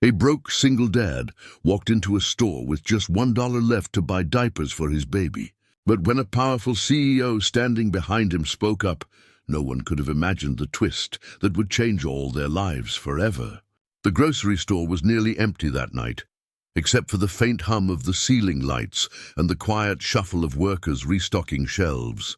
A broke single dad walked into a store with just $1 left to buy diapers for his baby. But when a powerful CEO standing behind him spoke up, no one could have imagined the twist that would change all their lives forever. The grocery store was nearly empty that night, except for the faint hum of the ceiling lights and the quiet shuffle of workers restocking shelves.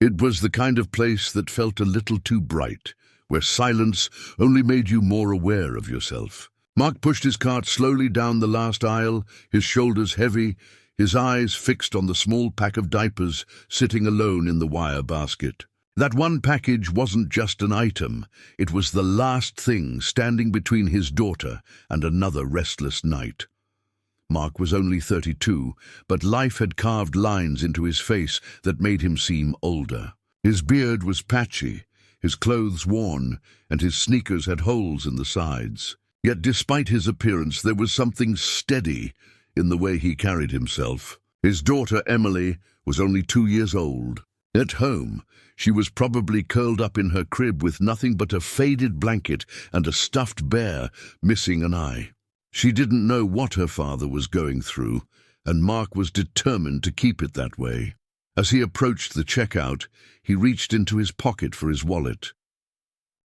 It was the kind of place that felt a little too bright, where silence only made you more aware of yourself. Mark pushed his cart slowly down the last aisle, his shoulders heavy, his eyes fixed on the small pack of diapers sitting alone in the wire basket. That one package wasn't just an item, it was the last thing standing between his daughter and another restless night. Mark was only 32, but life had carved lines into his face that made him seem older. His beard was patchy, his clothes worn, and his sneakers had holes in the sides. Yet despite his appearance, there was something steady in the way he carried himself. His daughter, Emily, was only 2 years old. At home, she was probably curled up in her crib with nothing but a faded blanket and a stuffed bear missing an eye. She didn't know what her father was going through, and Mark was determined to keep it that way. As he approached the checkout, he reached into his pocket for his wallet.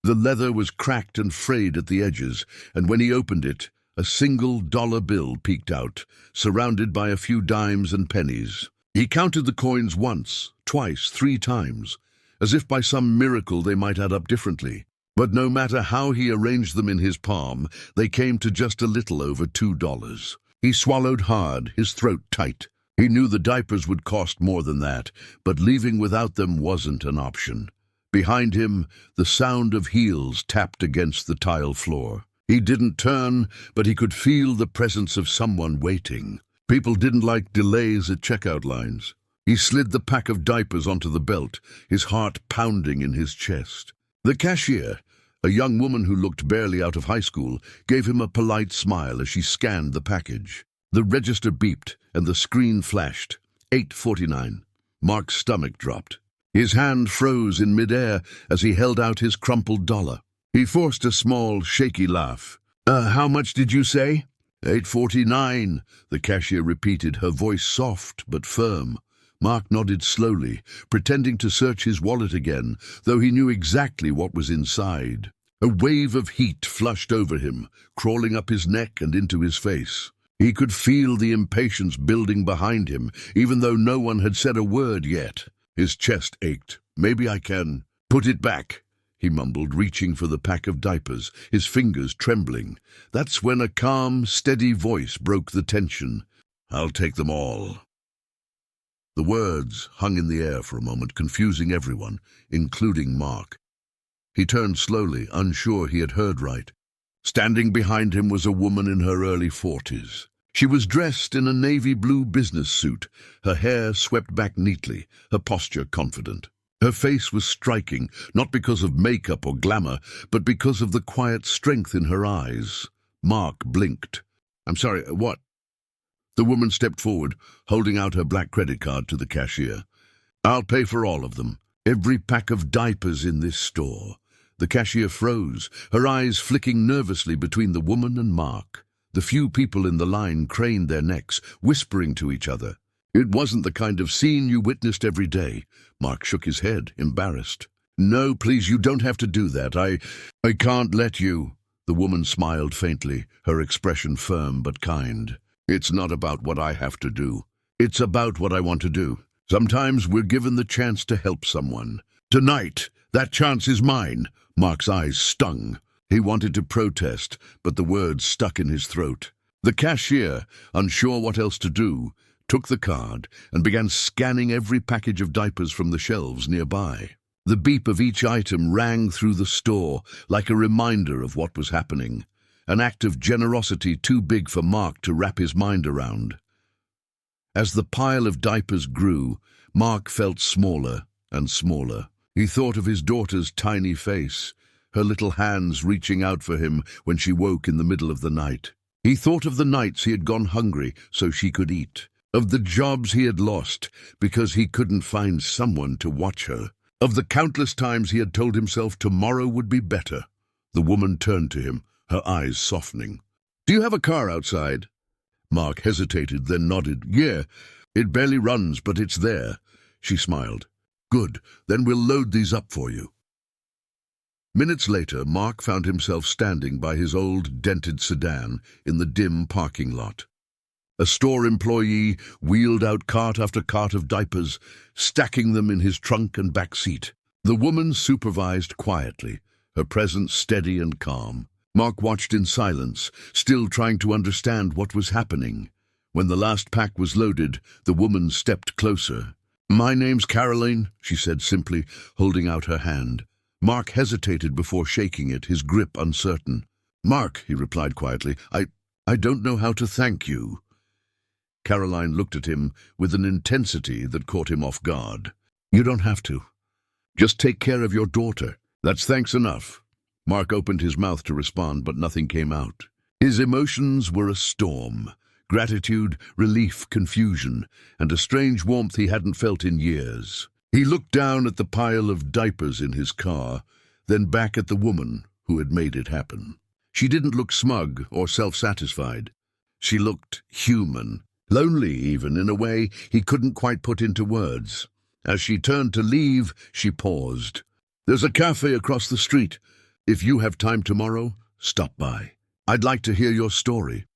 The leather was cracked and frayed at the edges, and when he opened it, a single dollar bill peeked out, surrounded by a few dimes and pennies. He counted the coins once, twice, 3 times, as if by some miracle they might add up differently. But no matter how he arranged them in his palm, they came to just a little over $2. He swallowed hard, his throat tight. He knew the diapers would cost more than that, but leaving without them wasn't an option. Behind him, the sound of heels tapped against the tile floor. He didn't turn, but he could feel the presence of someone waiting. People didn't like delays at checkout lines. He slid the pack of diapers onto the belt, his heart pounding in his chest. The cashier, a young woman who looked barely out of high school, gave him a polite smile as she scanned the package. The register beeped and the screen flashed. $8.49. Mark's stomach dropped. His hand froze in midair as he held out his crumpled dollar. He forced a small, shaky laugh. How much did you say?" $8.49, the cashier repeated, her voice soft but firm. Mark nodded slowly, pretending to search his wallet again, though he knew exactly what was inside. A wave of heat flushed over him, crawling up his neck and into his face. He could feel the impatience building behind him, even though no one had said a word yet. His chest ached. "Maybe I can." "Put it back," he mumbled, reaching for the pack of diapers, his fingers trembling. That's when a calm, steady voice broke the tension. "I'll take them all." The words hung in the air for a moment, confusing everyone, including Mark. He turned slowly, unsure he had heard right. Standing behind him was a woman in her early 40s. She was dressed in a navy blue business suit, her hair swept back neatly, her posture confident. Her face was striking, not because of makeup or glamour, but because of the quiet strength in her eyes. Mark blinked. "I'm sorry, what?" The woman stepped forward, holding out her black credit card to the cashier. "I'll pay for all of them. Every pack of diapers in this store." The cashier froze, her eyes flicking nervously between the woman and Mark. The few people in the line craned their necks, whispering to each other. It wasn't the kind of scene you witnessed every day. Mark shook his head, embarrassed. "No, please, you don't have to do that. I can't let you." The woman smiled faintly, her expression firm but kind. "It's not about what I have to do. It's about what I want to do. Sometimes we're given the chance to help someone. Tonight, that chance is mine." Mark's eyes stung. He wanted to protest, but the words stuck in his throat. The cashier, unsure what else to do, took the card and began scanning every package of diapers from the shelves nearby. The beep of each item rang through the store like a reminder of what was happening, an act of generosity too big for Mark to wrap his mind around. As the pile of diapers grew, Mark felt smaller and smaller. He thought of his daughter's tiny face, her little hands reaching out for him when she woke in the middle of the night. He thought of the nights he had gone hungry so she could eat, of the jobs he had lost because he couldn't find someone to watch her, of the countless times he had told himself tomorrow would be better. The woman turned to him, her eyes softening. Do you have a car outside? Mark hesitated, then nodded. Yeah, it barely runs, but it's there. She smiled. Good, then we'll load these up for you. Minutes later, Mark found himself standing by his old, dented sedan in the dim parking lot. A store employee wheeled out cart after cart of diapers, stacking them in his trunk and back seat. The woman supervised quietly, her presence steady and calm. Mark watched in silence, still trying to understand what was happening. When the last pack was loaded, the woman stepped closer. "My name's Caroline," she said simply, holding out her hand. Mark hesitated before shaking it, his grip uncertain. "Mark," he replied quietly, I don't know how to thank you." Caroline looked at him with an intensity that caught him off guard. "You don't have to. Just take care of your daughter. That's thanks enough." Mark opened his mouth to respond, but nothing came out. His emotions were a storm. Gratitude, relief, confusion, and a strange warmth he hadn't felt in years. He looked down at the pile of diapers in his car, then back at the woman who had made it happen. She didn't look smug or self-satisfied. She looked human, lonely even, in a way he couldn't quite put into words. As she turned to leave, she paused. "There's a cafe across the street. If you have time tomorrow, stop by. I'd like to hear your story."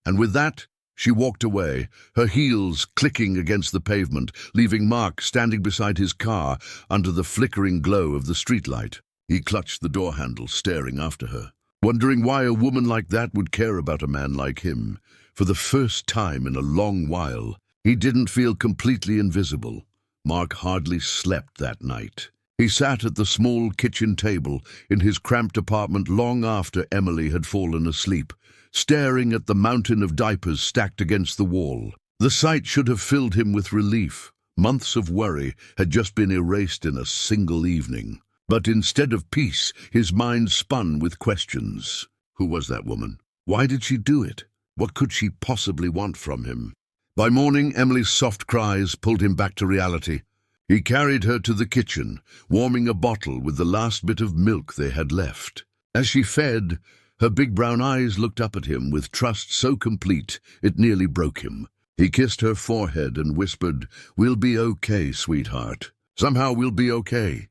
And with that, she walked away, her heels clicking against the pavement, leaving Mark standing beside his car under the flickering glow of the streetlight. He clutched the door handle, staring after her, wondering why a woman like that would care about a man like him. For the first time in a long while, he didn't feel completely invisible. Mark hardly slept that night. He sat at the small kitchen table in his cramped apartment long after Emily had fallen asleep, staring at the mountain of diapers stacked against the wall. The sight should have filled him with relief. Months of worry had just been erased in a single evening. But instead of peace, his mind spun with questions. Who was that woman? Why did she do it? What could she possibly want from him? By morning, Emily's soft cries pulled him back to reality. He carried her to the kitchen, warming a bottle with the last bit of milk they had left. As she fed, her big brown eyes looked up at him with trust so complete it nearly broke him. He kissed her forehead and whispered, "We'll be okay, sweetheart. Somehow we'll be okay."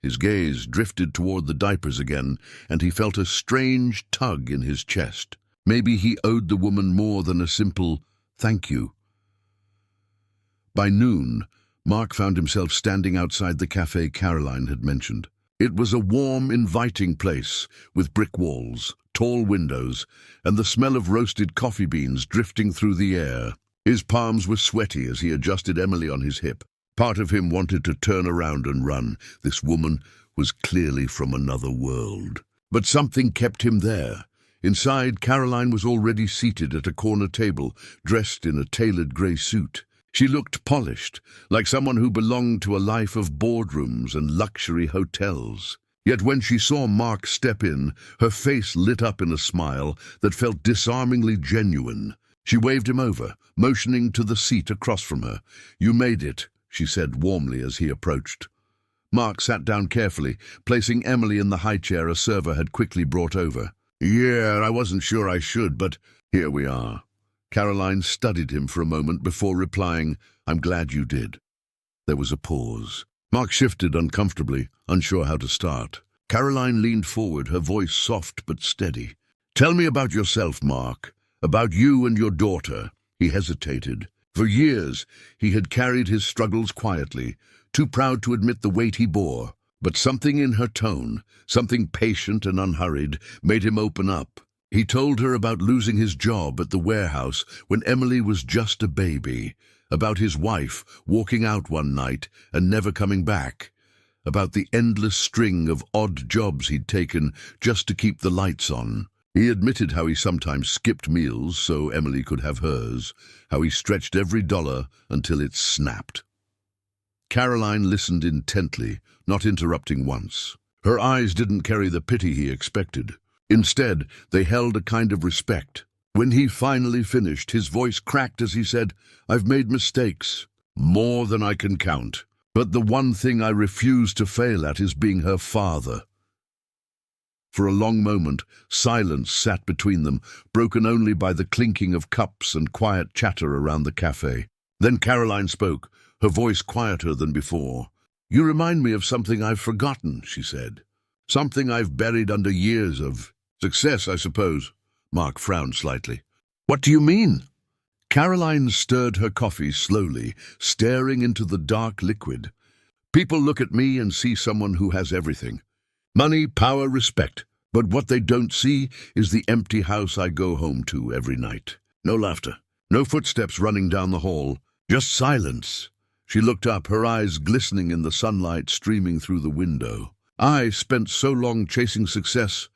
His gaze drifted toward the diapers again, and he felt a strange tug in his chest. Maybe he owed the woman more than a simple "thank you." By noon, Mark found himself standing outside the cafe Caroline had mentioned. It was a warm, inviting place, with brick walls, tall windows, and the smell of roasted coffee beans drifting through the air. His palms were sweaty as he adjusted Emily on his hip. Part of him wanted to turn around and run. This woman was clearly from another world. But something kept him there. Inside, Caroline was already seated at a corner table, dressed in a tailored grey suit. She looked polished, like someone who belonged to a life of boardrooms and luxury hotels. Yet when she saw Mark step in, her face lit up in a smile that felt disarmingly genuine. She waved him over, motioning to the seat across from her. "You made it," she said warmly as he approached. Mark sat down carefully, placing Emily in the high chair a server had quickly brought over. "Yeah, I wasn't sure I should, but here we are." Caroline studied him for a moment before replying, "I'm glad you did." There was a pause. Mark shifted uncomfortably, unsure how to start. Caroline leaned forward, her voice soft but steady. "Tell me about yourself, Mark. About you and your daughter." He hesitated. For years, he had carried his struggles quietly, too proud to admit the weight he bore. But something in her tone, something patient and unhurried, made him open up. He told her about losing his job at the warehouse when Emily was just a baby, about his wife walking out one night and never coming back, about the endless string of odd jobs he'd taken just to keep the lights on. He admitted how he sometimes skipped meals so Emily could have hers, how he stretched every dollar until it snapped. Caroline listened intently, not interrupting once. Her eyes didn't carry the pity he expected. Instead, they held a kind of respect. When he finally finished, his voice cracked as he said, "I've made mistakes, more than I can count. But the one thing I refuse to fail at is being her father." For a long moment, silence sat between them, broken only by the clinking of cups and quiet chatter around the cafe. Then Caroline spoke, her voice quieter than before. "You remind me of something I've forgotten," she said. "Something I've buried under years of success, I suppose." Mark frowned slightly. "What do you mean?" Caroline stirred her coffee slowly, staring into the dark liquid. "People look at me and see someone who has everything. Money, power, respect. But what they don't see is the empty house I go home to every night. No laughter, no footsteps running down the hall, just silence." She looked up, her eyes glistening in the sunlight streaming through the window. "I spent so long chasing success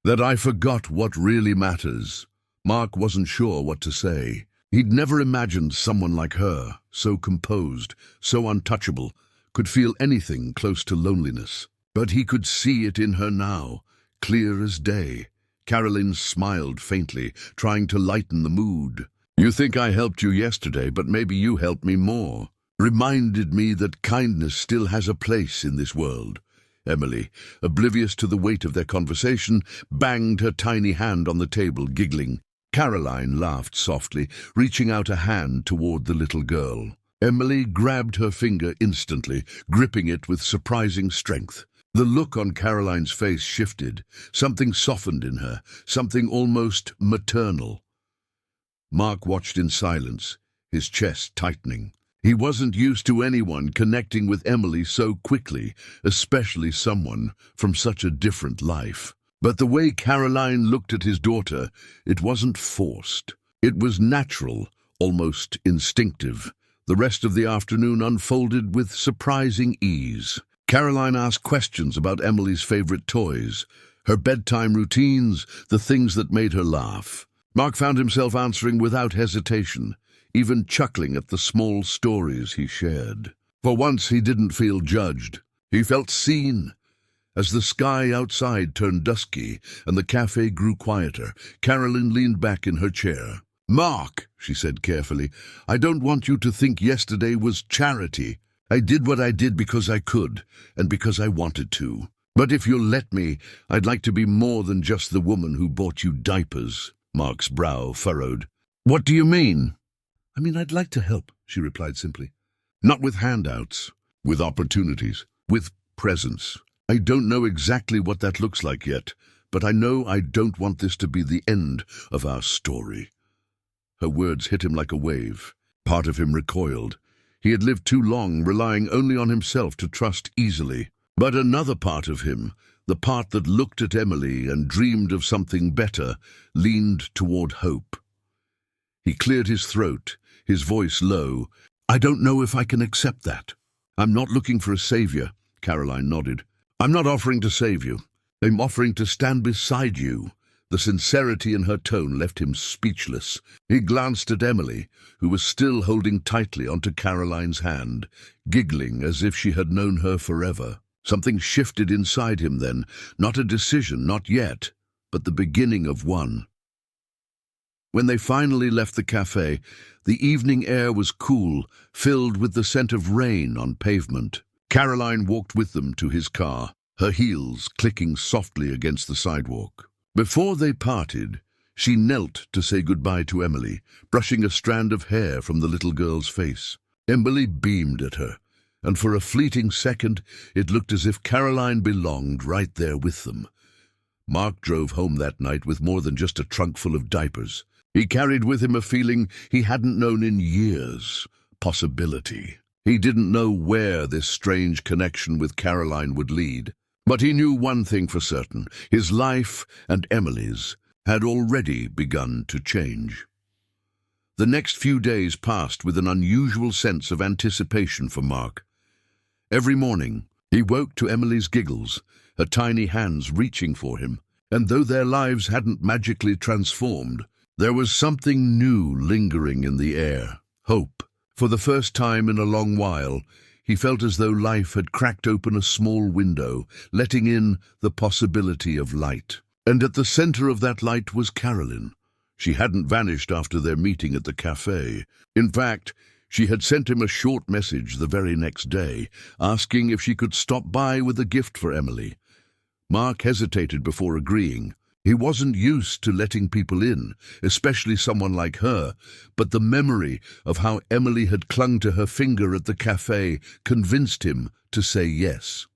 that I forgot what really matters." Mark wasn't sure what to say. He'd never imagined someone like her, so composed, so untouchable, could feel anything close to loneliness. But he could see it in her now, clear as day. Caroline smiled faintly, trying to lighten the mood. "You think I helped you yesterday, but maybe you helped me more. Reminded me that kindness still has a place in this world." Emily, oblivious to the weight of their conversation, banged her tiny hand on the table, giggling. Caroline laughed softly, reaching out a hand toward the little girl. Emily grabbed her finger instantly, gripping it with surprising strength. The look on Caroline's face shifted. Something softened in her, something almost maternal. Mark watched in silence, his chest tightening. He wasn't used to anyone connecting with Emily so quickly, especially someone from such a different life. But the way Caroline looked at his daughter, it wasn't forced. It was natural, almost instinctive. The rest of the afternoon unfolded with surprising ease. Caroline asked questions about Emily's favorite toys, her bedtime routines, the things that made her laugh. Mark found himself answering without hesitation, even chuckling at the small stories he shared. For once he didn't feel judged. He felt seen. As the sky outside turned dusky and the cafe grew quieter, Caroline leaned back in her chair. "Mark," she said carefully, "I don't want you to think yesterday was charity. I did what I did because I could, and because I wanted to. But if you'll let me, I'd like to be more than just the woman who bought you diapers." Mark's brow furrowed. "What do you mean?" "I mean, I'd like to help," she replied simply. "Not with handouts, with opportunities, with presence. I don't know exactly what that looks like yet, but I know I don't want this to be the end of our story." Her words hit him like a wave. Part of him recoiled. He had lived too long, relying only on himself to trust easily. But another part of him, the part that looked at Emily and dreamed of something better, leaned toward hope. He cleared his throat, his voice low. "I don't know if I can accept that." "I'm not looking for a savior," Caroline nodded. "I'm not offering to save you. I'm offering to stand beside you." The sincerity in her tone left him speechless. He glanced at Emily, who was still holding tightly onto Caroline's hand, giggling as if she had known her forever. Something shifted inside him then, not a decision, not yet, but the beginning of one. When they finally left the cafe, the evening air was cool, filled with the scent of rain on pavement. Caroline walked with them to his car, her heels clicking softly against the sidewalk. Before they parted, she knelt to say goodbye to Emily, brushing a strand of hair from the little girl's face. Emily beamed at her, and for a fleeting second it looked as if Caroline belonged right there with them. Mark drove home that night with more than just a trunk full of diapers. He carried with him a feeling he hadn't known in years, possibility. He didn't know where this strange connection with Caroline would lead. But he knew one thing for certain: his life and Emily's had already begun to change. The next few days passed with an unusual sense of anticipation for Mark. Every morning, he woke to Emily's giggles, her tiny hands reaching for him, and though their lives hadn't magically transformed, there was something new lingering in the air: hope. For the first time in a long while, he felt as though life had cracked open a small window, letting in the possibility of light. And at the center of that light was Caroline. She hadn't vanished after their meeting at the cafe. In fact, she had sent him a short message the very next day, asking if she could stop by with a gift for Emily. Mark hesitated before agreeing. He wasn't used to letting people in, especially someone like her, but the memory of how Emily had clung to her finger at the cafe convinced him to say yes.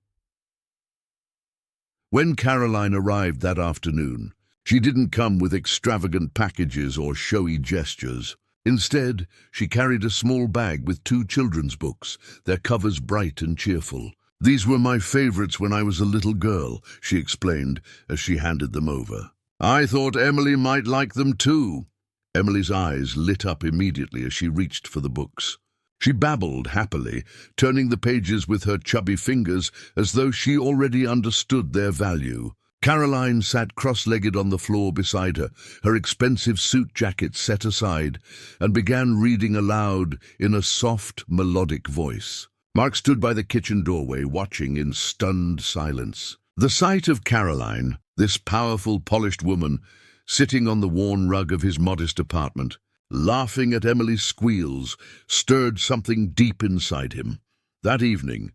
When Caroline arrived that afternoon, she didn't come with extravagant packages or showy gestures. Instead, she carried a small bag with 2 children's books, their covers bright and cheerful. "These were my favorites when I was a little girl," she explained as she handed them over. "I thought Emily might like them too." Emily's eyes lit up immediately as she reached for the books. She babbled happily, turning the pages with her chubby fingers as though she already understood their value. Caroline sat cross-legged on the floor beside her, her expensive suit jacket set aside, and began reading aloud in a soft, melodic voice. Mark stood by the kitchen doorway, watching in stunned silence. The sight of Caroline, this powerful, polished woman, sitting on the worn rug of his modest apartment, laughing at Emily's squeals, stirred something deep inside him. That evening,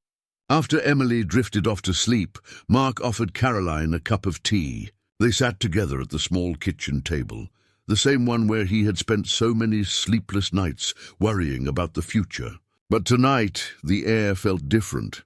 after Emily drifted off to sleep, Mark offered Caroline a cup of tea. They sat together at the small kitchen table, the same one where he had spent so many sleepless nights worrying about the future. But tonight, the air felt different.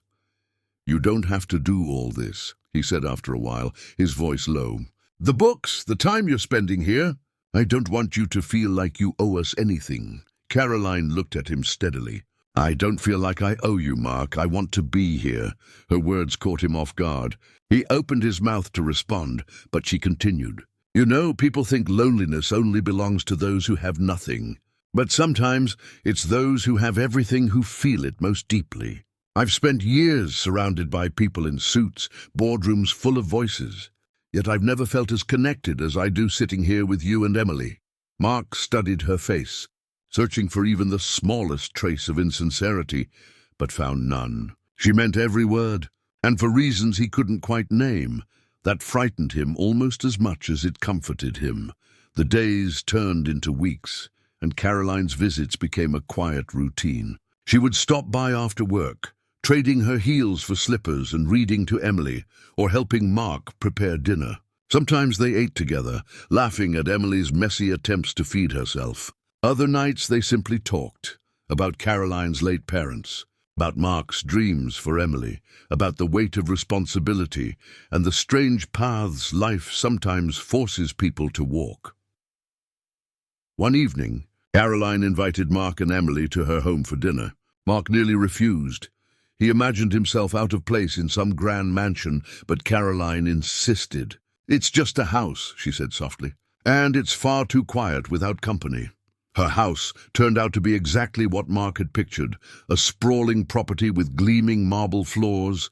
"You don't have to do all this," he said after a while, his voice low. "The books, the time you're spending here, I don't want you to feel like you owe us anything." Caroline looked at him steadily. "I don't feel like I owe you, Mark. I want to be here." Her words caught him off guard. He opened his mouth to respond, but she continued. "You know, people think loneliness only belongs to those who have nothing. But sometimes it's those who have everything who feel it most deeply. I've spent years surrounded by people in suits, boardrooms full of voices. Yet I've never felt as connected as I do sitting here with you and Emily." Mark studied her face, searching for even the smallest trace of insincerity, but found none. She meant every word, and for reasons he couldn't quite name. That frightened him almost as much as it comforted him. The days turned into weeks, and Caroline's visits became a quiet routine. She would stop by after work, trading her heels for slippers and reading to Emily, or helping Mark prepare dinner. Sometimes they ate together, laughing at Emily's messy attempts to feed herself. Other nights they simply talked, about Caroline's late parents, about Mark's dreams for Emily, about the weight of responsibility, and the strange paths life sometimes forces people to walk. One evening, Caroline invited Mark and Emily to her home for dinner. Mark nearly refused. He imagined himself out of place in some grand mansion, but Caroline insisted. "It's just a house," she said softly, "and it's far too quiet without company." Her house turned out to be exactly what Mark had pictured, a sprawling property with gleaming marble floors,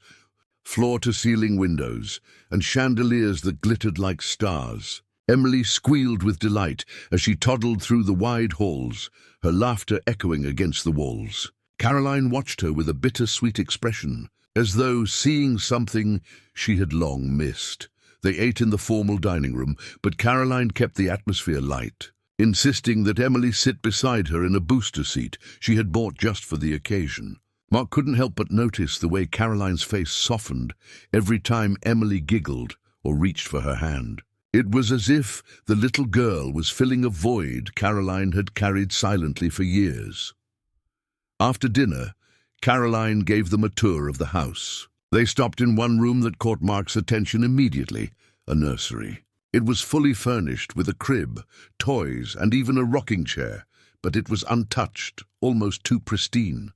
floor-to-ceiling windows, and chandeliers that glittered like stars. Emily squealed with delight as she toddled through the wide halls, her laughter echoing against the walls. Caroline watched her with a bittersweet expression, as though seeing something she had long missed. They ate in the formal dining room, but Caroline kept the atmosphere light, insisting that Emily sit beside her in a booster seat she had bought just for the occasion. Mark couldn't help but notice the way Caroline's face softened every time Emily giggled or reached for her hand. It was as if the little girl was filling a void Caroline had carried silently for years. After dinner, Caroline gave them a tour of the house. They stopped in one room that caught Mark's attention immediately, a nursery. It was fully furnished with a crib, toys, and even a rocking chair, but it was untouched, almost too pristine.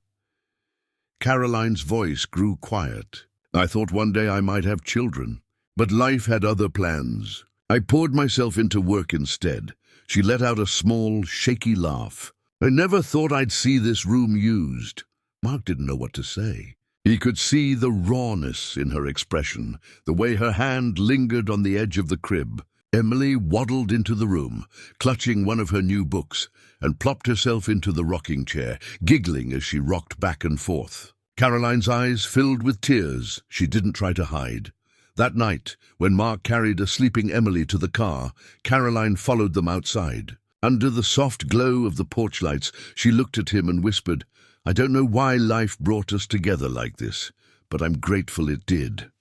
Caroline's voice grew quiet. "I thought one day I might have children, but life had other plans. I poured myself into work instead." She let out a small, shaky laugh. "I never thought I'd see this room used." Mark didn't know what to say. He could see the rawness in her expression, the way her hand lingered on the edge of the crib. Emily waddled into the room, clutching one of her new books, and plopped herself into the rocking chair, giggling as she rocked back and forth. Caroline's eyes filled with tears she didn't try to hide. That night, when Mark carried a sleeping Emily to the car, Caroline followed them outside. Under the soft glow of the porch lights, she looked at him and whispered, "I don't know why life brought us together like this, but I'm grateful it did."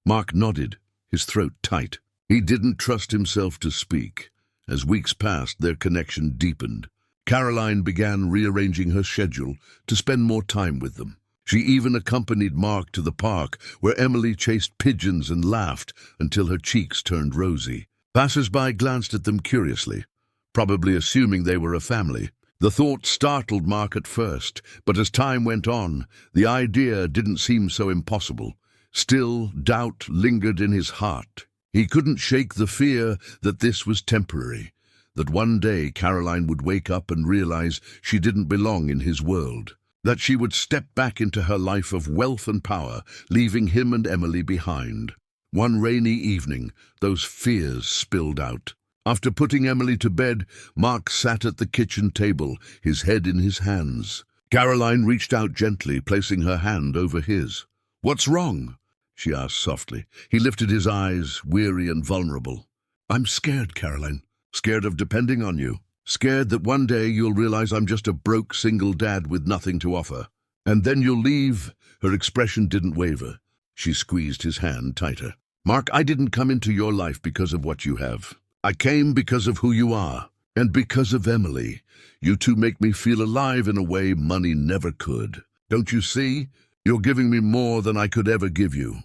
Mark nodded, his throat tight. He didn't trust himself to speak. As weeks passed, their connection deepened. Caroline began rearranging her schedule to spend more time with them. She even accompanied Mark to the park, where Emily chased pigeons and laughed until her cheeks turned rosy. Passers-by glanced at them curiously, probably assuming they were a family. The thought startled Mark at first, but as time went on, the idea didn't seem so impossible. Still, doubt lingered in his heart. He couldn't shake the fear that this was temporary, that one day Caroline would wake up and realize she didn't belong in his world, that she would step back into her life of wealth and power, leaving him and Emily behind. One rainy evening, those fears spilled out. After putting Emily to bed, Mark sat at the kitchen table, his head in his hands. Caroline reached out gently, placing her hand over his. "What's wrong?" she asked softly. He lifted his eyes, weary and vulnerable. "I'm scared, Caroline. Scared of depending on you. Scared that one day you'll realize I'm just a broke single dad with nothing to offer. And then you'll leave." Her expression didn't waver. She squeezed his hand tighter. "Mark, I didn't come into your life because of what you have. I came because of who you are, and because of Emily. You two make me feel alive in a way money never could. Don't you see? You're giving me more than I could ever give you."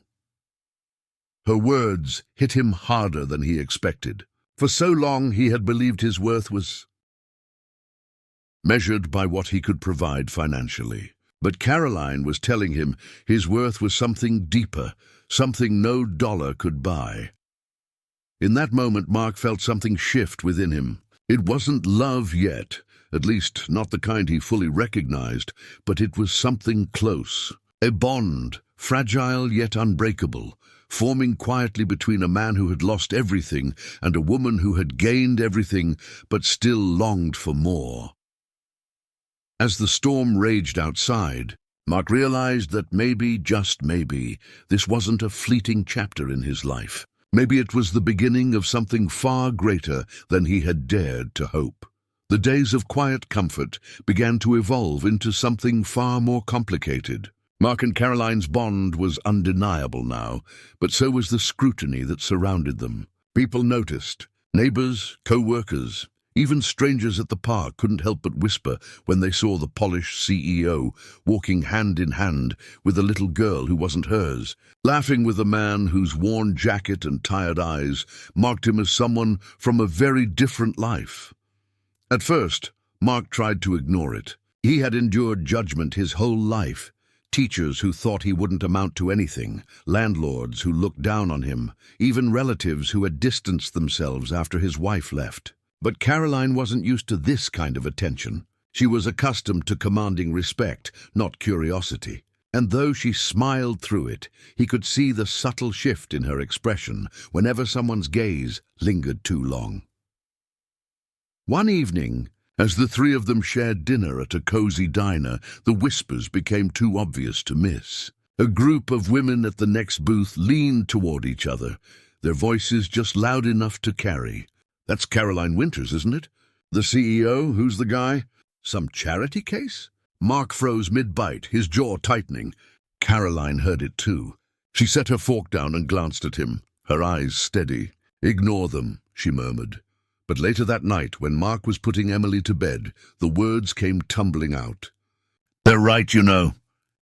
Her words hit him harder than he expected. For so long he had believed his worth was measured by what he could provide financially. But Caroline was telling him his worth was something deeper, something no dollar could buy. In that moment, Mark felt something shift within him. It wasn't love yet, at least not the kind he fully recognized, but it was something close. A bond, fragile yet unbreakable, forming quietly between a man who had lost everything and a woman who had gained everything but still longed for more. As the storm raged outside, Mark realized that maybe, just maybe, this wasn't a fleeting chapter in his life. Maybe it was the beginning of something far greater than he had dared to hope. The days of quiet comfort began to evolve into something far more complicated. Mark and Caroline's bond was undeniable now, but so was the scrutiny that surrounded them. People noticed. Neighbors, co-workers, even strangers at the park couldn't help but whisper when they saw the polished CEO walking hand in hand with a little girl who wasn't hers, laughing with a man whose worn jacket and tired eyes marked him as someone from a very different life. At first, Mark tried to ignore it. He had endured judgment his whole life. Teachers who thought he wouldn't amount to anything, landlords who looked down on him, even relatives who had distanced themselves after his wife left. But Caroline wasn't used to this kind of attention. She was accustomed to commanding respect, not curiosity. And though she smiled through it, he could see the subtle shift in her expression whenever someone's gaze lingered too long. One evening, as the three of them shared dinner at a cozy diner, the whispers became too obvious to miss. A group of women at the next booth leaned toward each other, their voices just loud enough to carry. "That's Caroline Winters, isn't it? The CEO? Who's the guy? Some charity case?" Mark froze mid-bite, his jaw tightening. Caroline heard it too. She set her fork down and glanced at him, her eyes steady. "Ignore them," she murmured. But later that night, when Mark was putting Emily to bed, the words came tumbling out. "They're right, you know.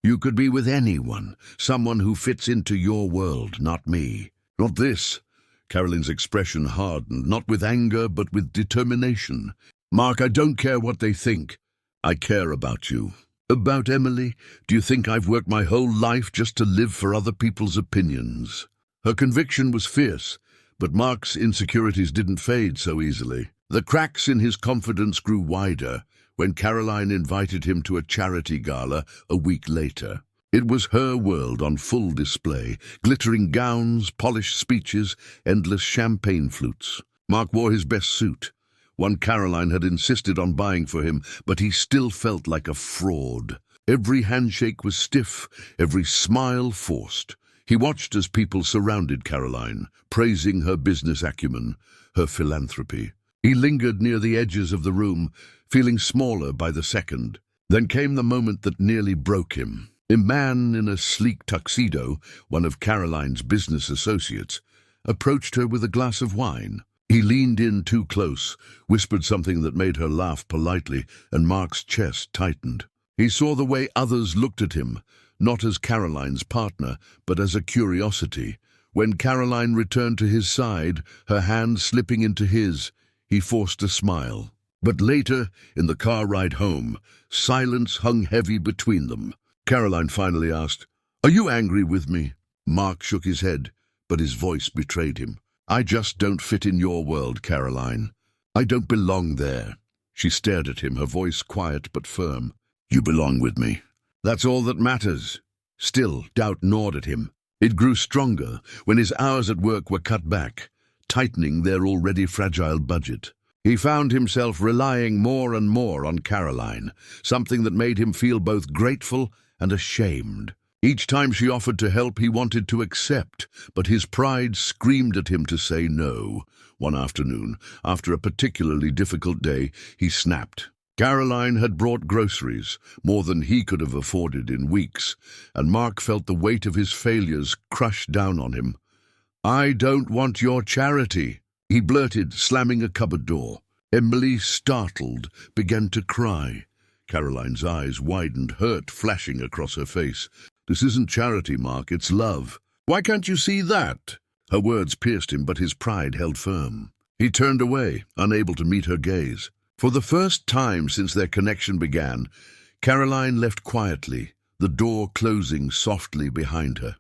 You could be with anyone, someone who fits into your world, not me. Not this." Caroline's expression hardened, not with anger, but with determination. "Mark, I don't care what they think. I care about you. About Emily? Do you think I've worked my whole life just to live for other people's opinions?" Her conviction was fierce, but Mark's insecurities didn't fade so easily. The cracks in his confidence grew wider when Caroline invited him to a charity gala a week later. It was her world on full display, glittering gowns, polished speeches, endless champagne flutes. Mark wore his best suit, one Caroline had insisted on buying for him, but he still felt like a fraud. Every handshake was stiff, every smile forced. He watched as people surrounded Caroline, praising her business acumen, her philanthropy. He lingered near the edges of the room, feeling smaller by the second. Then came the moment that nearly broke him. A man in a sleek tuxedo, one of Caroline's business associates, approached her with a glass of wine. He leaned in too close, whispered something that made her laugh politely, and Mark's chest tightened. He saw the way others looked at him, not as Caroline's partner, but as a curiosity. When Caroline returned to his side, her hand slipping into his, he forced a smile. But later, in the car ride home, silence hung heavy between them. Caroline finally asked, "Are you angry with me?" Mark shook his head, but his voice betrayed him. "I just don't fit in your world, Caroline. I don't belong there." She stared at him, her voice quiet but firm. "You belong with me. That's all that matters." Still, doubt gnawed at him. It grew stronger when his hours at work were cut back, tightening their already fragile budget. He found himself relying more and more on Caroline, something that made him feel both grateful and ashamed. Each time she offered to help, he wanted to accept, but his pride screamed at him to say no. One afternoon, after a particularly difficult day, he snapped. Caroline had brought groceries, more than he could have afforded in weeks, and Mark felt the weight of his failures crush down on him. "I don't want your charity," he blurted, slamming a cupboard door. Emily, startled, began to cry. Caroline's eyes widened, hurt flashing across her face. "This isn't charity, Mark, it's love. Why can't you see that?" Her words pierced him, but his pride held firm. He turned away, unable to meet her gaze. For the first time since their connection began, Caroline left quietly, the door closing softly behind her.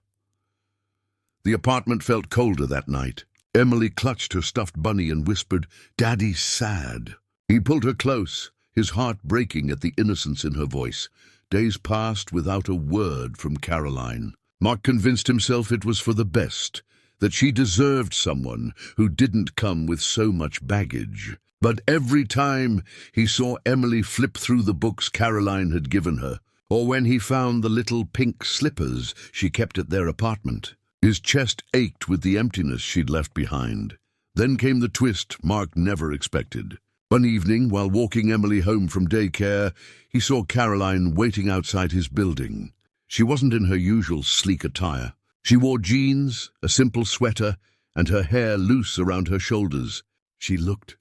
The apartment felt colder that night. Emily clutched her stuffed bunny and whispered, "Daddy's sad." He pulled her close, his heart breaking at the innocence in her voice. Days passed without a word from Caroline. Mark convinced himself it was for the best, that she deserved someone who didn't come with so much baggage. But every time he saw Emily flip through the books Caroline had given her, or when he found the little pink slippers she kept at their apartment, his chest ached with the emptiness she'd left behind. Then came the twist Mark never expected. One evening, while walking Emily home from daycare, he saw Caroline waiting outside his building. She wasn't in her usual sleek attire. She wore jeans, a simple sweater, and her hair loose around her shoulders. She looked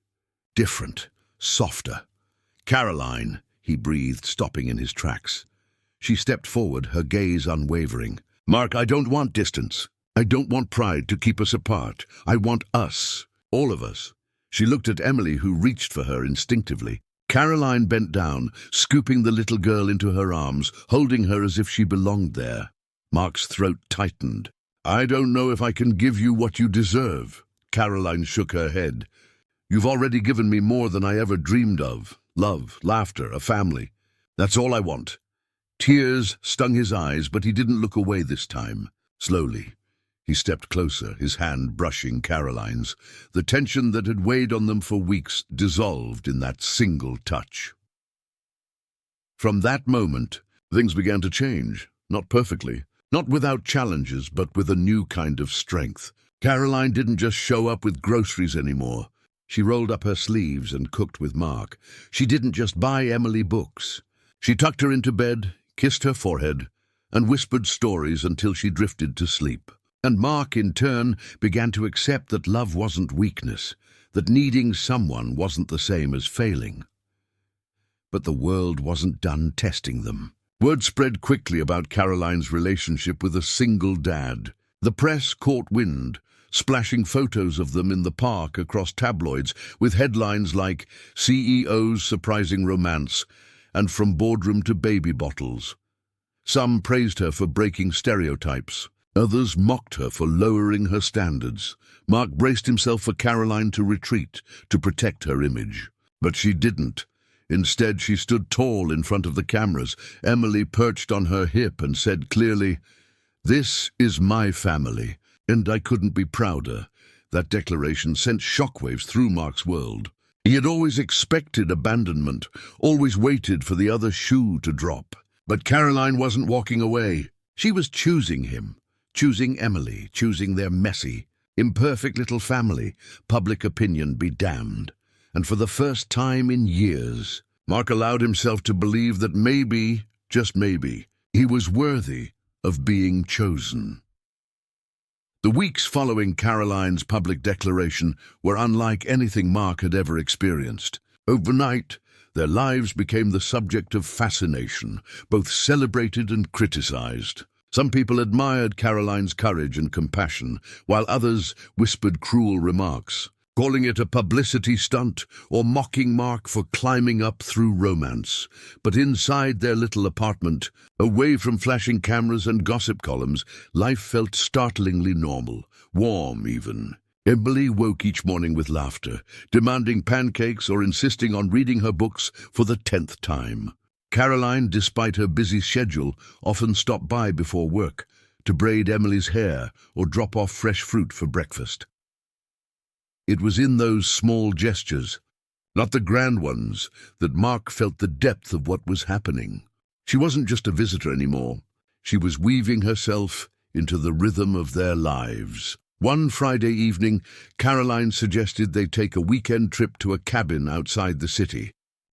different, softer. "Caroline," he breathed, stopping in his tracks. She stepped forward, her gaze unwavering. "Mark, I don't want distance. I don't want pride to keep us apart. I want us, all of us." She looked at Emily, who reached for her instinctively. Caroline bent down, scooping the little girl into her arms, holding her as if she belonged there. Mark's throat tightened. "I don't know if I can give you what you deserve." Caroline shook her head. "You've already given me more than I ever dreamed of. Love, laughter, a family. That's all I want." Tears stung his eyes, but he didn't look away this time. Slowly, he stepped closer, his hand brushing Caroline's. The tension that had weighed on them for weeks dissolved in that single touch. From that moment, things began to change. Not perfectly, not without challenges, but with a new kind of strength. Caroline didn't just show up with groceries anymore. She rolled up her sleeves and cooked with Mark. She didn't just buy Emily books. She tucked her into bed, kissed her forehead, and whispered stories until she drifted to sleep. And Mark, in turn, began to accept that love wasn't weakness, that needing someone wasn't the same as failing. But the world wasn't done testing them. Word spread quickly about Caroline's relationship with a single dad. The press caught wind, splashing photos of them in the park across tabloids with headlines like "CEO's Surprising Romance" and "From Boardroom to Baby Bottles." Some praised her for breaking stereotypes. Others mocked her for lowering her standards. Mark braced himself for Caroline to retreat, to protect her image. But she didn't. Instead, she stood tall in front of the cameras, Emily perched on her hip, and said clearly, "This is my family, and I couldn't be prouder." That declaration sent shockwaves through Mark's world. He had always expected abandonment, always waited for the other shoe to drop. But Caroline wasn't walking away. She was choosing him, choosing Emily, choosing their messy, imperfect little family, public opinion be damned. And for the first time in years, Mark allowed himself to believe that maybe, just maybe, He was worthy of being chosen. The weeks following Caroline's public declaration were unlike anything Mark had ever experienced. Overnight, their lives became the subject of fascination, both celebrated and criticized. Some people admired Caroline's courage and compassion, while others whispered cruel remarks, calling it a publicity stunt or mocking Mark for climbing up through romance. But inside their little apartment, away from flashing cameras and gossip columns, life felt startlingly normal, warm even. Emily woke each morning with laughter, demanding pancakes or insisting on reading her books for the 10th time. Caroline, despite her busy schedule, often stopped by before work to braid Emily's hair or drop off fresh fruit for breakfast. It was in those small gestures, not the grand ones, that Mark felt the depth of what was happening. She wasn't just a visitor anymore. She was weaving herself into the rhythm of their lives. One Friday evening, Caroline suggested they take a weekend trip to a cabin outside the city.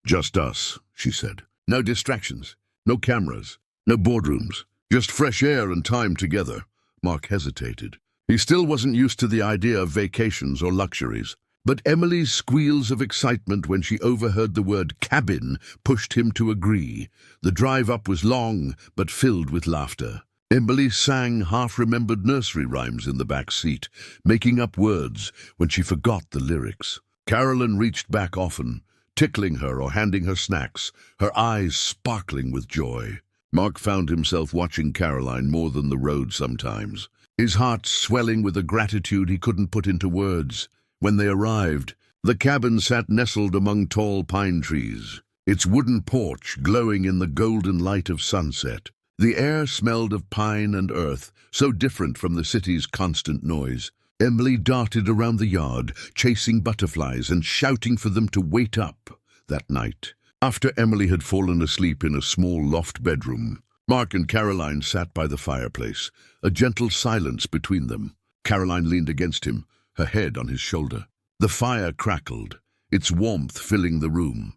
"Just us," she said. "No distractions, no cameras, no boardrooms, just fresh air and time together." Mark hesitated. He still wasn't used to the idea of vacations or luxuries. But Emily's squeals of excitement when she overheard the word cabin pushed him to agree. The drive up was long, but filled with laughter. Emily sang half-remembered nursery rhymes in the back seat, making up words when she forgot the lyrics. Caroline reached back often, tickling her or handing her snacks, her eyes sparkling with joy. Mark found himself watching Caroline more than the road sometimes, his heart swelling with a gratitude he couldn't put into words. When they arrived, the cabin sat nestled among tall pine trees, its wooden porch glowing in the golden light of sunset. The air smelled of pine and earth, so different from the city's constant noise. Emily darted around the yard, chasing butterflies and shouting for them to wait up. That night, after Emily had fallen asleep in a small loft bedroom, Mark and Caroline sat by the fireplace, a gentle silence between them. Caroline leaned against him, her head on his shoulder. The fire crackled, its warmth filling the room.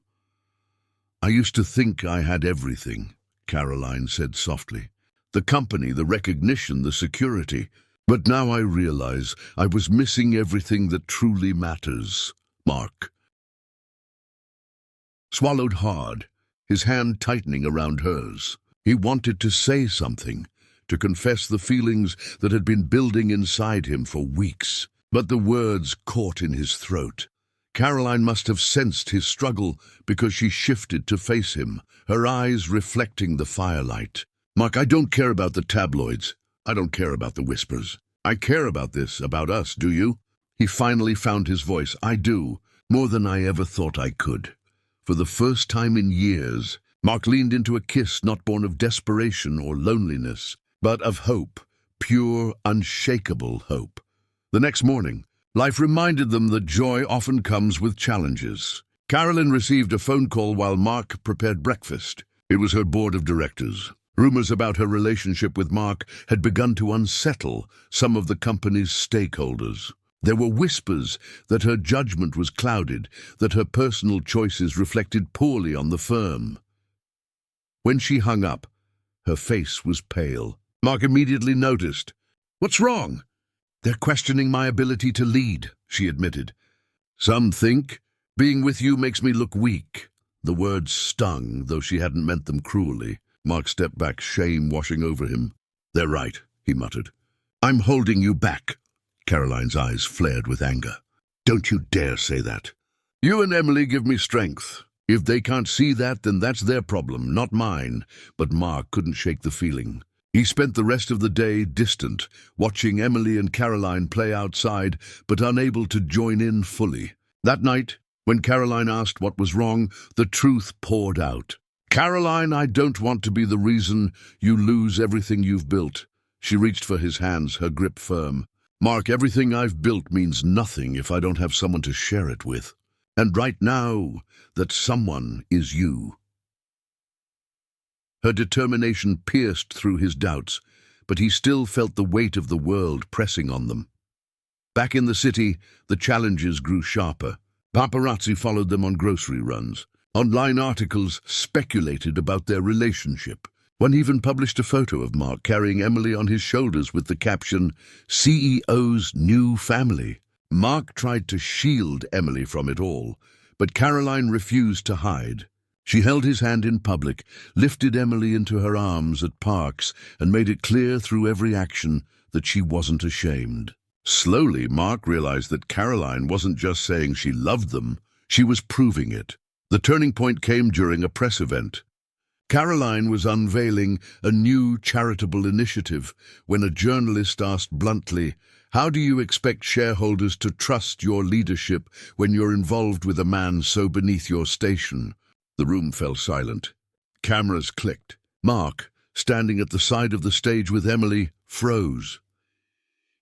"I used to think I had everything," Caroline said softly. "The company, the recognition, the security. But now I realize I was missing everything that truly matters." Mark swallowed hard, his hand tightening around hers. He wanted to say something, to confess the feelings that had been building inside him for weeks. But the words caught in his throat. Caroline must have sensed his struggle because she shifted to face him, her eyes reflecting the firelight. "Mark, I don't care about the tabloids. I don't care about the whispers. I care about this, about us, do you?" He finally found his voice. "I do, more than I ever thought I could." For the first time in years, Mark leaned into a kiss not born of desperation or loneliness, but of hope, pure, unshakable hope. The next morning, life reminded them that joy often comes with challenges. Caroline received a phone call while Mark prepared breakfast. It was her board of directors. Rumors about her relationship with Mark had begun to unsettle some of the company's stakeholders. There were whispers that her judgment was clouded, that her personal choices reflected poorly on the firm. When she hung up, her face was pale. Mark immediately noticed. "What's wrong?" "They're questioning my ability to lead," she admitted. "Some think being with you makes me look weak." The words stung, though she hadn't meant them cruelly. Mark stepped back, shame washing over him. "They're right," he muttered. "I'm holding you back." Caroline's eyes flared with anger. "Don't you dare say that. You and Emily give me strength. If they can't see that, then that's their problem, not mine." But Mark couldn't shake the feeling. He spent the rest of the day distant, watching Emily and Caroline play outside, but unable to join in fully. That night, when Caroline asked what was wrong, the truth poured out. "Caroline, I don't want to be the reason you lose everything you've built." She reached for his hands, her grip firm. "Mark, everything I've built means nothing if I don't have someone to share it with. And right now, that someone is you." Her determination pierced through his doubts, but he still felt the weight of the world pressing on them. Back in the city, the challenges grew sharper. Paparazzi followed them on grocery runs. Online articles speculated about their relationship. One even published a photo of Mark carrying Emily on his shoulders with the caption, "CEO's new family." Mark tried to shield Emily from it all, but Caroline refused to hide. She held his hand in public, lifted Emily into her arms at parks, and made it clear through every action that she wasn't ashamed. Slowly, Mark realized that Caroline wasn't just saying she loved them, she was proving it. The turning point came during a press event. Caroline was unveiling a new charitable initiative when a journalist asked bluntly, "How do you expect shareholders to trust your leadership when you're involved with a man so beneath your station?" The room fell silent. Cameras clicked. Mark, standing at the side of the stage with Emily, froze.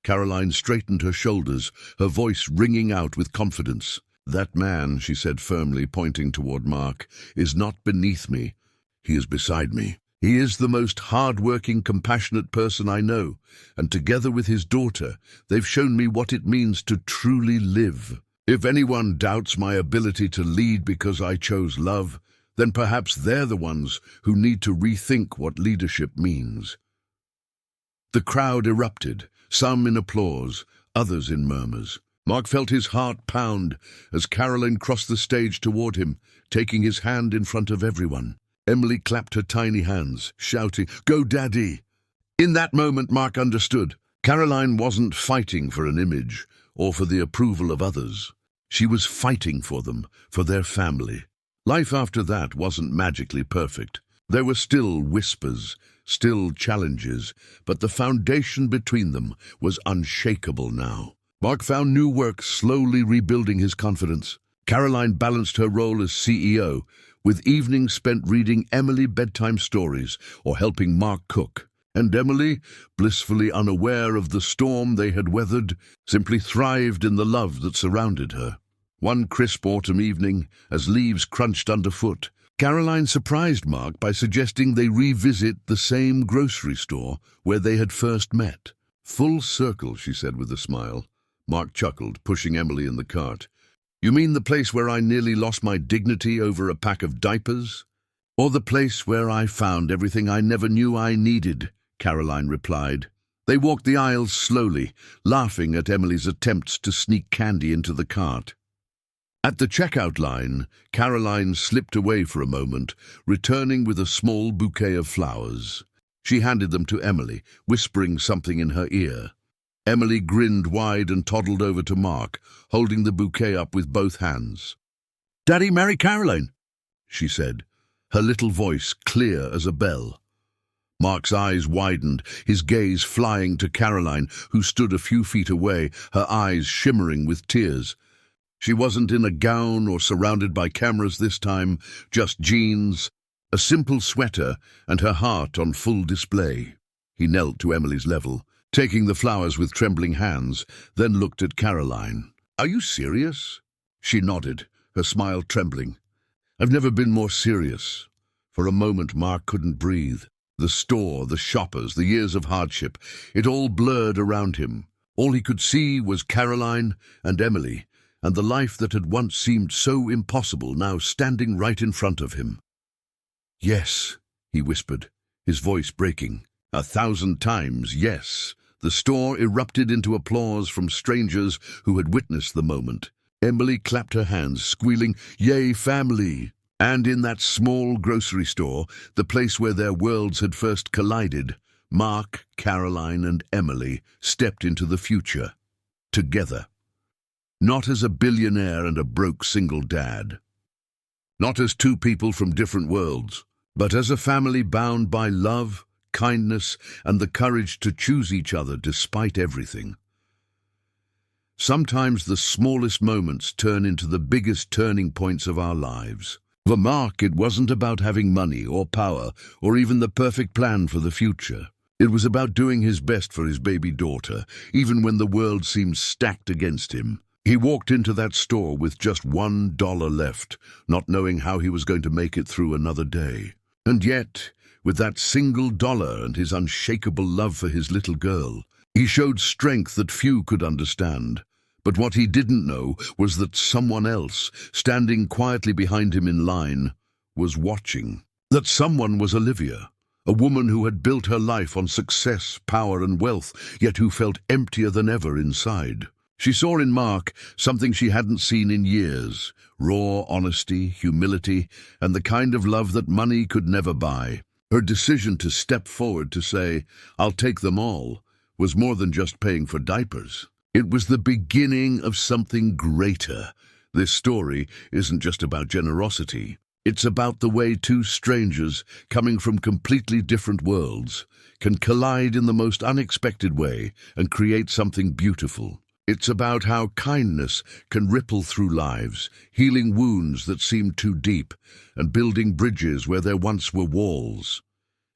Caroline straightened her shoulders, her voice ringing out with confidence. "That man," she said firmly, pointing toward Mark, "is not beneath me. He is beside me. He is the most hard-working, compassionate person I know, and together with his daughter, they've shown me what it means to truly live. If anyone doubts my ability to lead because I chose love, then perhaps they're the ones who need to rethink what leadership means." The crowd erupted, some in applause, others in murmurs. Mark felt his heart pound as Caroline crossed the stage toward him, taking his hand in front of everyone. Emily clapped her tiny hands, shouting, "Go, Daddy!" In that moment, Mark understood. Caroline wasn't fighting for an image or for the approval of others. She was fighting for them, for their family. Life after that wasn't magically perfect. There were still whispers, still challenges, but the foundation between them was unshakable now. Mark found new work slowly rebuilding his confidence. Caroline balanced her role as CEO, with evenings spent reading Emily bedtime stories or helping Mark cook. And Emily, blissfully unaware of the storm they had weathered, simply thrived in the love that surrounded her. One crisp autumn evening, as leaves crunched underfoot, Caroline surprised Mark by suggesting they revisit the same grocery store where they had first met. "Full circle," she said with a smile. Mark chuckled, pushing Emily in the cart. "You mean the place where I nearly lost my dignity over a pack of diapers?" "Or the place where I found everything I never knew I needed," Caroline replied. They walked the aisles slowly, laughing at Emily's attempts to sneak candy into the cart. At the checkout line, Caroline slipped away for a moment, returning with a small bouquet of flowers. She handed them to Emily, whispering something in her ear. Emily grinned wide and toddled over to Mark, holding the bouquet up with both hands. "Daddy, marry Caroline," she said, her little voice clear as a bell. Mark's eyes widened, his gaze flying to Caroline, who stood a few feet away, her eyes shimmering with tears. She wasn't in a gown or surrounded by cameras this time, just jeans, a simple sweater, and her heart on full display. He knelt to Emily's level, taking the flowers with trembling hands, then looked at Caroline. "Are you serious?" She nodded, her smile trembling. "I've never been more serious." For a moment, Mark couldn't breathe. The store, the shoppers, the years of hardship, it all blurred around him. All he could see was Caroline and Emily, and the life that had once seemed so impossible now standing right in front of him. "Yes," he whispered, his voice breaking. 1,000 times yes. The store erupted into applause from strangers who had witnessed the moment. Emily clapped her hands, squealing, "Yay, family!" And in that small grocery store, the place where their worlds had first collided, Mark, Caroline, and Emily stepped into the future. Together. Not as a billionaire and a broke single dad. Not as two people from different worlds, but as a family bound by love, kindness, and the courage to choose each other despite everything. Sometimes the smallest moments turn into the biggest turning points of our lives. For Mark, it wasn't about having money or power or even the perfect plan for the future. It was about doing his best for his baby daughter, even when the world seemed stacked against him. He walked into that store with just $1 left, not knowing how he was going to make it through another day. And yet, with that single dollar and his unshakable love for his little girl, he showed strength that few could understand. But what he didn't know was that someone else, standing quietly behind him in line, was watching. That someone was Olivia, A woman who had built her life on success, power, and wealth, yet who felt emptier than ever inside. She saw in Mark something she hadn't seen in years: raw honesty, humility, and the kind of love that money could never buy. Her decision to step forward to say, "I'll take them all," was more than just paying for diapers. It was the beginning of something greater. This story isn't just about generosity. It's about the way two strangers, coming from completely different worlds, can collide in the most unexpected way and create something beautiful. It's about how kindness can ripple through lives, healing wounds that seemed too deep, and building bridges where there once were walls.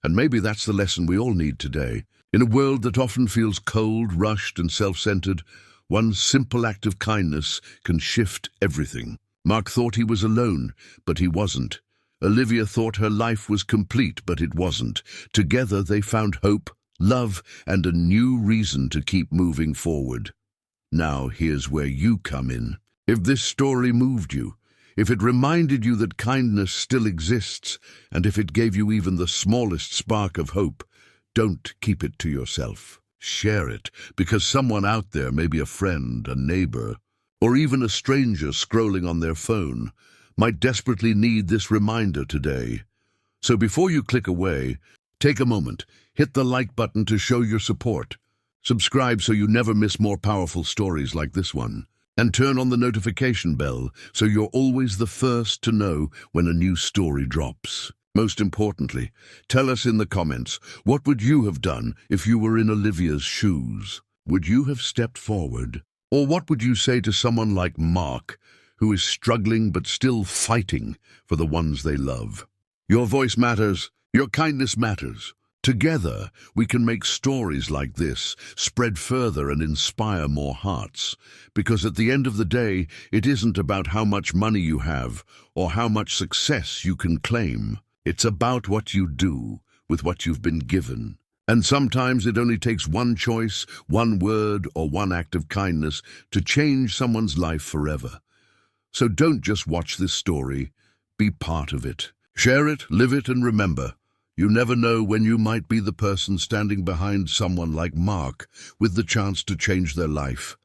And maybe that's the lesson we all need today. In a world that often feels cold, rushed, and self-centered, one simple act of kindness can shift everything. Mark thought he was alone, but he wasn't. Olivia thought her life was complete, but it wasn't. Together they found hope, love, and a new reason to keep moving forward. Now here's where you come in. If this story moved you, if it reminded you that kindness still exists, and if it gave you even the smallest spark of hope, don't keep it to yourself. Share it, because someone out there, maybe a friend, a neighbor, or even a stranger scrolling on their phone, might desperately need this reminder today. So before you click away, take a moment, hit the like button to show your support. Subscribe so you never miss more powerful stories like this one. And turn on the notification bell so you're always the first to know when a new story drops. Most importantly, tell us in the comments, what would you have done if you were in Olivia's shoes? Would you have stepped forward? Or what would you say to someone like Mark, who is struggling but still fighting for the ones they love? Your voice matters. Your kindness matters. Together, we can make stories like this spread further and inspire more hearts. Because at the end of the day, it isn't about how much money you have or how much success you can claim. It's about what you do with what you've been given. And sometimes it only takes one choice, one word, or one act of kindness to change someone's life forever. So don't just watch this story, be part of it. Share it, live it, and remember, you never know when you might be the person standing behind someone like Mark with the chance to change their life.